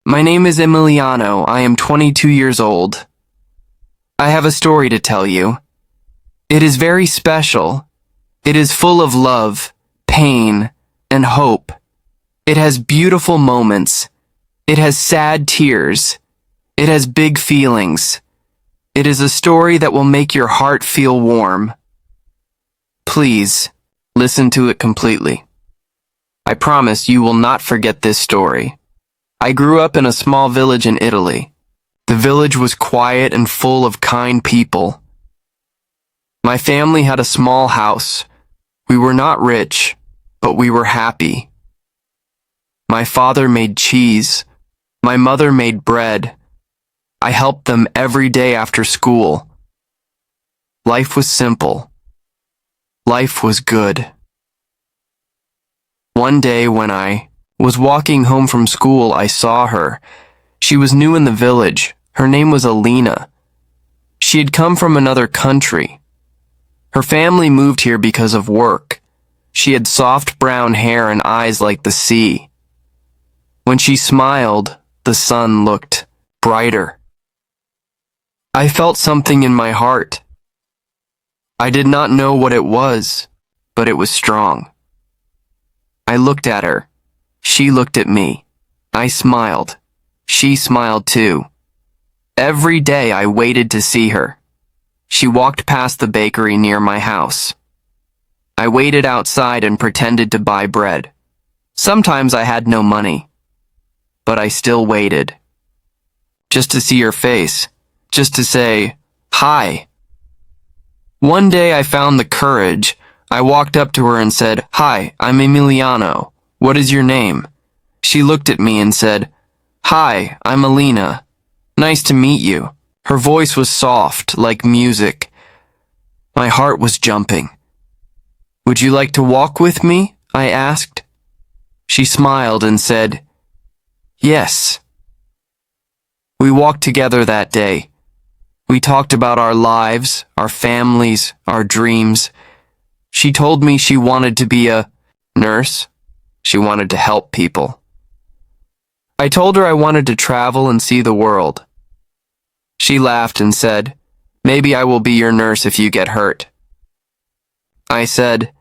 My name is Emiliano. I am 22 years old. I have a story to tell you. It is very special. It is full of love, pain, and hope. It has beautiful moments. It has sad tears. It has big feelings. It is a story that will make your heart feel warm. Please, listen to it completely. I promise you will not forget this story. I grew up in a small village in Italy. The village was quiet and full of kind people. My family had a small house. We were not rich, but we were happy. My father made cheese. My mother made bread. I helped them every day after school. Life was simple. Life was good. One day when I was walking home from school, I saw her. She was new in the village. Her name was Alina. She had come from another country. Her family moved here because of work. She had soft brown hair and eyes like the sea. When she smiled, the sun looked brighter. I felt something in my heart. I did not know what it was, but it was strong. I looked at her. She looked at me. I smiled. She smiled too. Every day I waited to see her. She walked past the bakery near my house. I waited outside and pretended to buy bread. Sometimes I had no money, but I still waited. Just to see her face, just to say, hi. One day I found the courage. I walked up to her and said, "Hi, I'm Emiliano. What is your name?" She looked at me and said, "Hi, I'm Alina. Nice to meet you." Her voice was soft, like music. My heart was jumping. "Would you like to walk with me?" I asked. She smiled and said, "Yes." We walked together that day. We talked about our lives, our families, our dreams. She told me she wanted to be a nurse. She wanted to help people. I told her I wanted to travel and see the world. She laughed and said, "Maybe I will be your nurse if you get hurt." I said,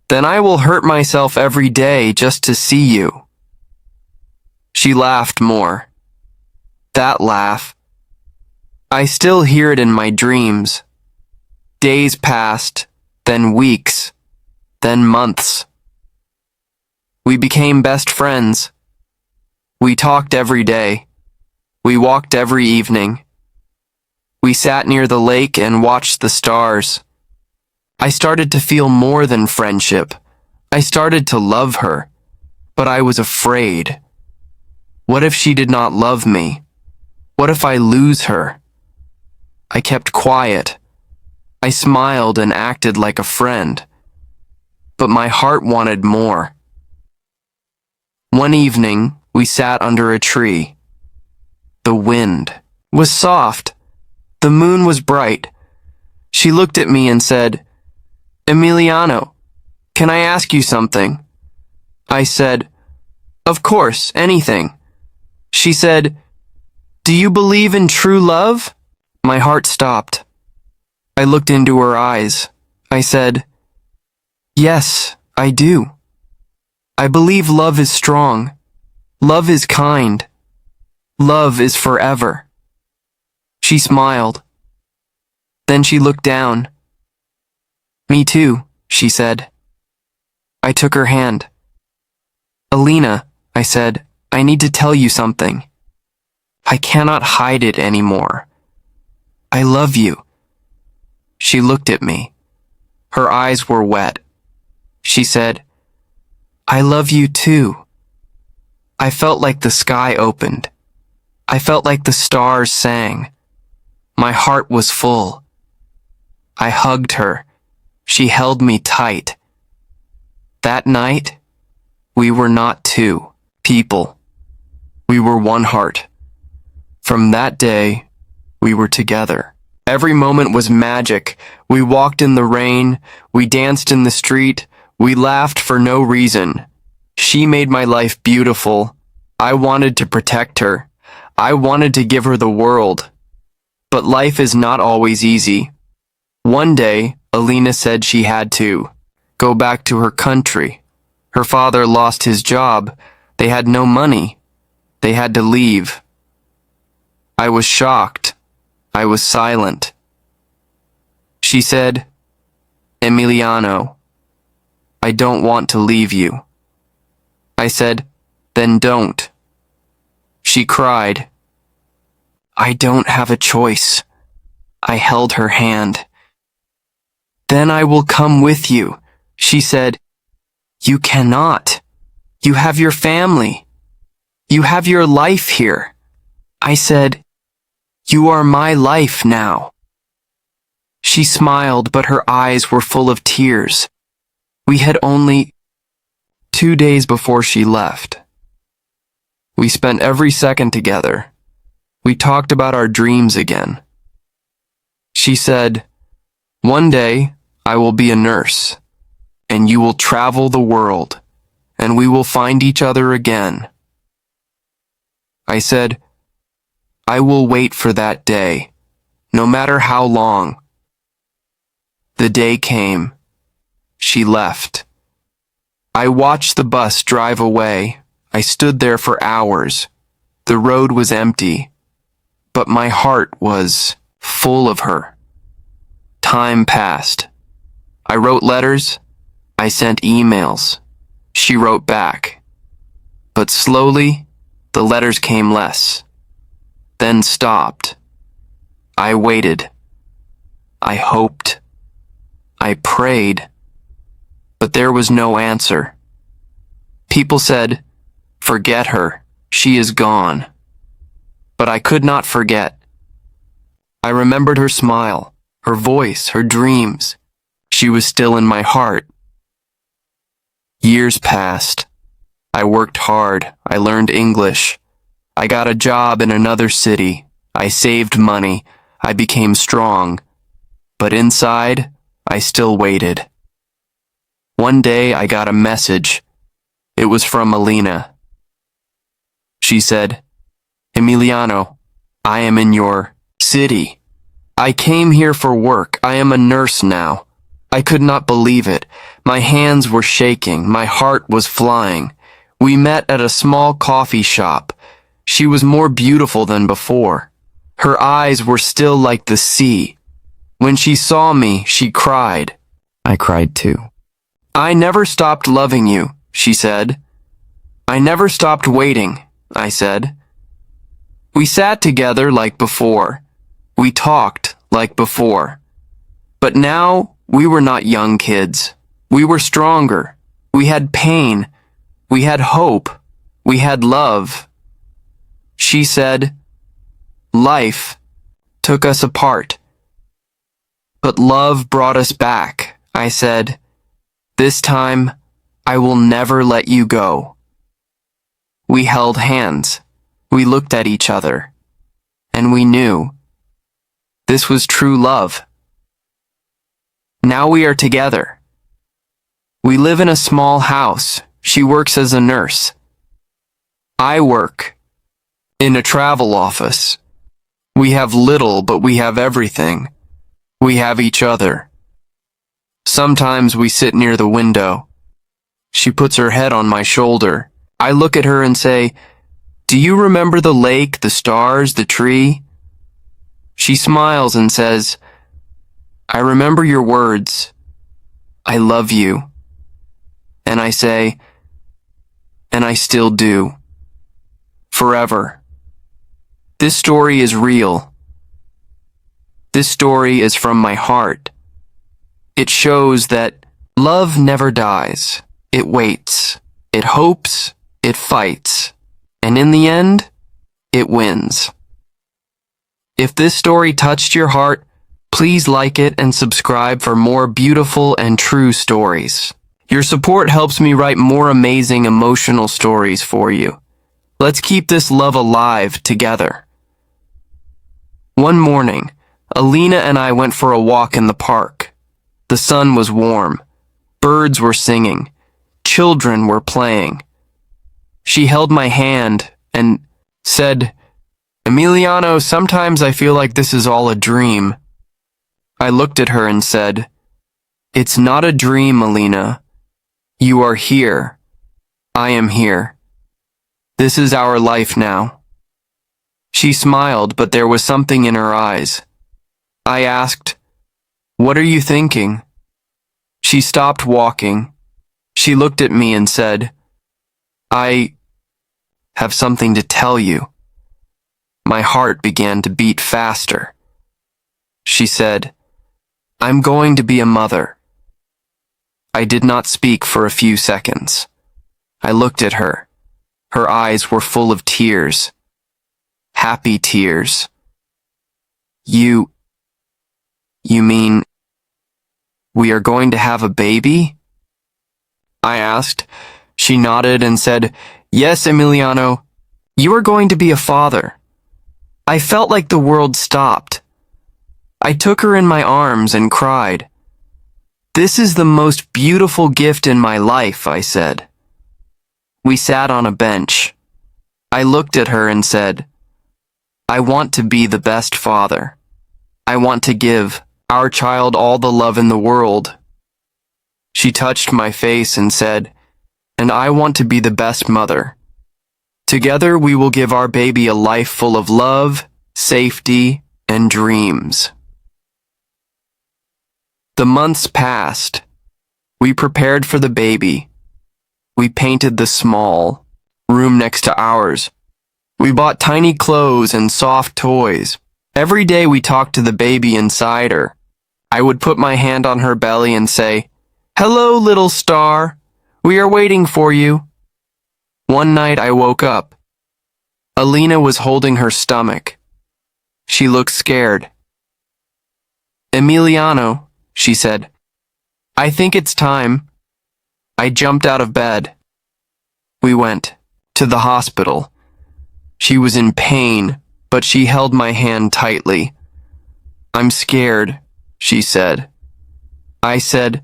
"Then I will hurt myself every day just to see you." She laughed more. That laugh, I still hear it in my dreams. Days passed, then weeks, then months. We became best friends. We talked every day. We walked every evening. We sat near the lake and watched the stars. I started to feel more than friendship. I started to love her, but I was afraid. What if she did not love me? What if I lose her? I kept quiet. I smiled and acted like a friend, but my heart wanted more. One evening, we sat under a tree. The wind was soft. The moon was bright. She looked at me and said, "Emiliano, can I ask you something?" I said, "Of course, anything." She said, "Do you believe in true love?" My heart stopped. I looked into her eyes. I said, "Yes, I do. I believe love is strong. Love is kind. Love is forever." She smiled. Then she looked down. "Me too," she said. I took her hand. "Alina," I said, "I need to tell you something. I cannot hide it anymore. I love you." She looked at me. Her eyes were wet. She said, "I love you too." I felt like the sky opened. I felt like the stars sang. My heart was full. I hugged her. She held me tight. That night, we were not two people. We were one heart. From that day, we were together. Every moment was magic. We walked in the rain. We danced in the street. We laughed for no reason. She made my life beautiful, I wanted to protect her. I wanted to give her the world. But life is not always easy. One day, Alina said she had to go back to her country. Her father lost his job. They had no money. They had to leave. I was shocked. I was silent. She said, "Emiliano, I don't want to leave you." I said, "Then don't." She cried. "I don't have a choice." I held her hand. "Then I will come with you." She said, "You cannot. You have your family. You have your life here." I said, "You are my life now." She smiled, but her eyes were full of tears. We had only 2 days before she left. We spent every second together. We talked about our dreams again. She said, "One day I will be a nurse, and you will travel the world, and we will find each other again." I said, "I will wait for that day, no matter how long." The day came. She left. I watched the bus drive away. I stood there for hours. The road was empty, but my heart was full of her. Time passed. I wrote letters. I sent emails. She wrote back. But slowly, the letters came less, then stopped. I waited. I hoped. I prayed. But there was no answer. People said, "Forget her. She is gone." But I could not forget. I remembered her smile, her voice, her dreams. She was still in my heart. Years passed. I worked hard. I learned English. I got a job in another city. I saved money. I became strong. But inside, I still waited. One day I got a message. It was from Alina. She said, "Emiliano, I am in your city. I came here for work. I am a nurse now." I could not believe it. My hands were shaking. My heart was flying. We met at a small coffee shop. She was more beautiful than before. Her eyes were still like the sea. When she saw me, she cried. I cried too. "I never stopped loving you," she said. "I never stopped waiting," I said. We sat together like before. We talked like before. But now we were not young kids. We were stronger. We had pain. We had hope. We had love. She said, "Life took us apart, but love brought us back." I said, "This time, I will never let you go." We held hands. We looked at each other, and we knew this was true love. Now we are together. We live in a small house. She works as a nurse. I work in a travel office. We have little, but we have everything. We have each other. Sometimes we sit near the window. She puts her head on my shoulder. I look at her and say, "Do you remember the lake, the stars, the tree?" She smiles and says, "I remember your words. I love you." And I say, "And I still do. Forever." This story is real. This story is from my heart. It shows that love never dies. It waits. It hopes. It fights. And in the end, it wins. If this story touched your heart, please like it and subscribe for more beautiful and true stories. Your support helps me write more amazing emotional stories for you. Let's keep this love alive together. One morning, Alina and I went for a walk in the park. The sun was warm. Birds were singing. Children were playing. She held my hand. and said, "Emiliano, sometimes I feel like this is all a dream." I looked at her and said, "It's not a dream, Alina. You are here. I am here. This is our life now." She smiled, but there was something in her eyes. I asked, "What are you thinking?" She stopped walking. She looked at me and said, "I have something to tell you." My heart began to beat faster. She said, "I'm going to be a mother." I did not speak for a few seconds. I looked at her. Her eyes were full of tears. Happy tears. You mean we are going to have a baby?" I asked. She nodded and said, "Yes, Emiliano, you are going to be a father." I felt like the world stopped. I took her in my arms and cried. "This is the most beautiful gift in my life," I said. We sat on a bench. I looked at her and said, "I want to be the best father. I want to give our child all the love in the world." She touched my face and said, "And I want to be the best mother. Together we will give our baby a life full of love, safety, and dreams." The months passed. We prepared for the baby. We painted the small room next to ours. We bought tiny clothes and soft toys. Every day we talked to the baby inside her. I would put my hand on her belly and say, "Hello, little star. We are waiting for you." One night I woke up. Alina was holding her stomach. She looked scared. "Emiliano," she said, "I think it's time." I jumped out of bed. We went to the hospital. She was in pain, but she held my hand tightly. "I'm scared," she said. I said,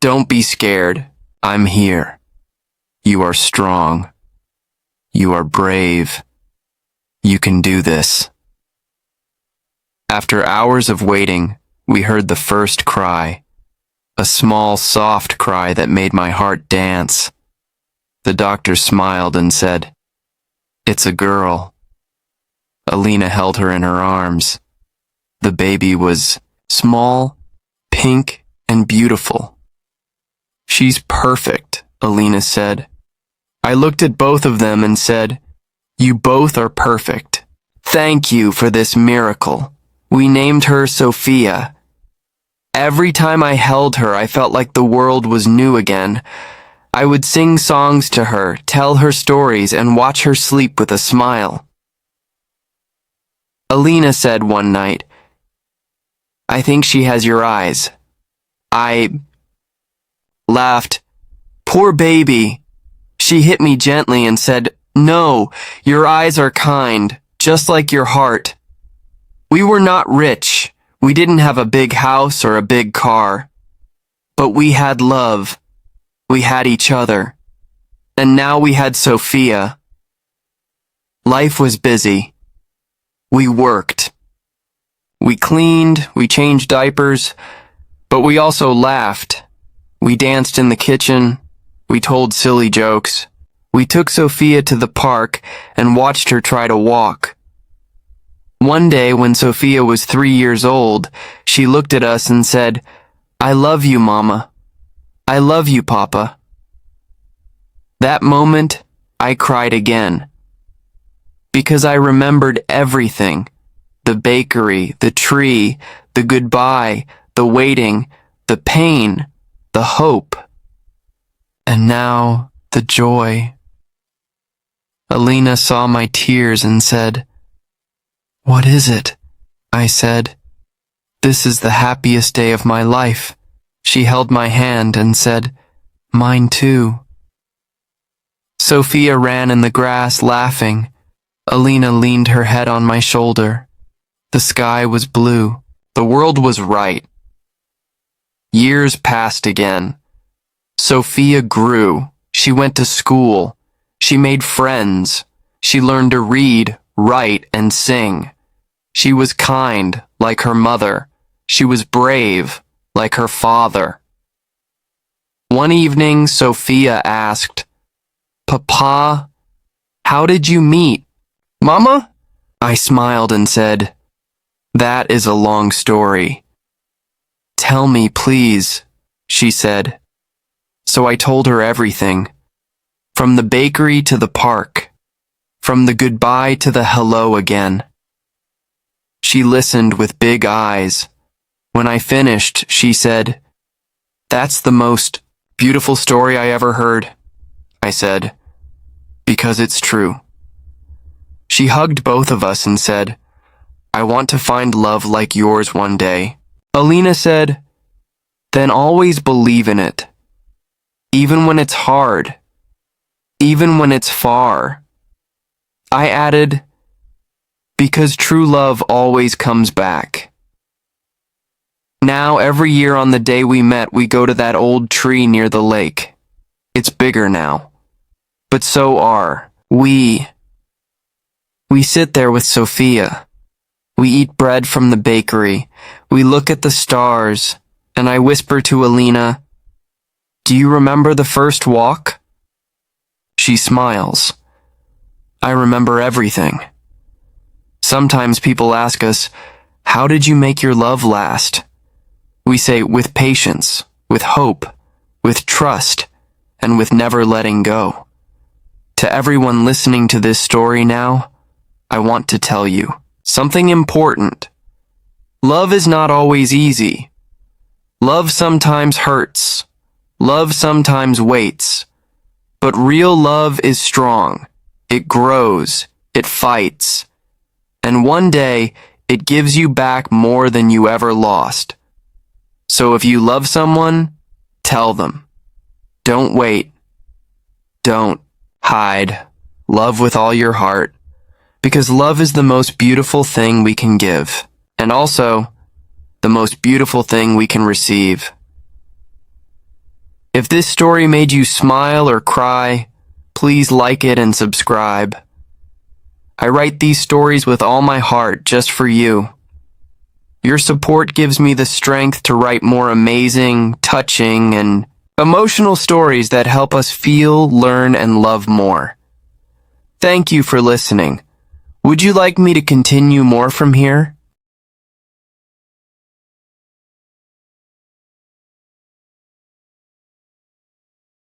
"Don't be scared. I'm here. You are strong. You are brave. You can do this." After hours of waiting, we heard the first cry, a small, soft cry that made my heart dance. The doctor smiled and said, "It's a girl." Alina held her in her arms. The baby was small, pink, and beautiful. "She's perfect," Alina said. I looked at both of them and said, "You both are perfect. Thank you for this miracle." We named her Sophia. Every time I held her, I felt like the world was new again. I would sing songs to her, tell her stories, and watch her sleep with a smile. Alina said one night, "I think she has your eyes." I laughed. "Poor baby." She hit me gently and said, "No, your eyes are kind, just like your heart." We were not rich. We didn't have a big house or a big car. But we had love. We had each other. And now we had Sophia. Life was busy. We worked. We cleaned, we changed diapers, but we also laughed. We danced in the kitchen. We told silly jokes. We took Sophia to the park and watched her try to walk. One day when Sophia was 3 years old, she looked at us and said, "I love you, Mama. I love you, Papa." That moment, I cried again. Because I remembered everything. The bakery, the tree, the goodbye, the waiting, the pain, the hope. And now, the joy. Alina saw my tears and said, "What is it?" I said, "This is the happiest day of my life." She held my hand and said, "Mine too." Sophia ran in the grass laughing. Alina leaned her head on my shoulder. The sky was blue. The world was right. Years passed again. Sophia grew. She went to school. She made friends. She learned to read, write, and sing. She was kind, like her mother. She was brave, like her father. One evening, Sophia asked, "Papa, how did you meet?" "Mama?" I smiled and said, "That is a long story." "Tell me, please," she said. So I told her everything. From the bakery to the park. From the goodbye to the hello again. She listened with big eyes. When I finished, she said, "That's the most beautiful story I ever heard," I said, "because it's true." She hugged both of us and said, "I want to find love like yours one day." Alina said, "Then always believe in it. Even when it's hard. Even when it's far." I added, "Because true love always comes back." Now, every year on the day we met, we go to that old tree near the lake. It's bigger now. But so are we. We sit there with Sophia. We eat bread from the bakery. We look at the stars, and I whisper to Alina, "Do you remember the first walk?" She smiles. I remember everything. Sometimes people ask us, "How did you make your love last?" We say, "With patience, with hope, with trust, and with never letting go." To everyone listening to this story now, I want to tell you something important. Love is not always easy. Love sometimes hurts. Love sometimes waits. But real love is strong. It grows. It fights. And one day, it gives you back more than you ever lost. So if you love someone, tell them. Don't wait. Don't hide. Love with all your heart. Because love is the most beautiful thing we can give. And also, the most beautiful thing we can receive. If this story made you smile or cry, please like it and subscribe. I write these stories with all my heart just for you. Your support gives me the strength to write more amazing, touching, and emotional stories that help us feel, learn, and love more. Thank you for listening. Would you like me to continue more from here?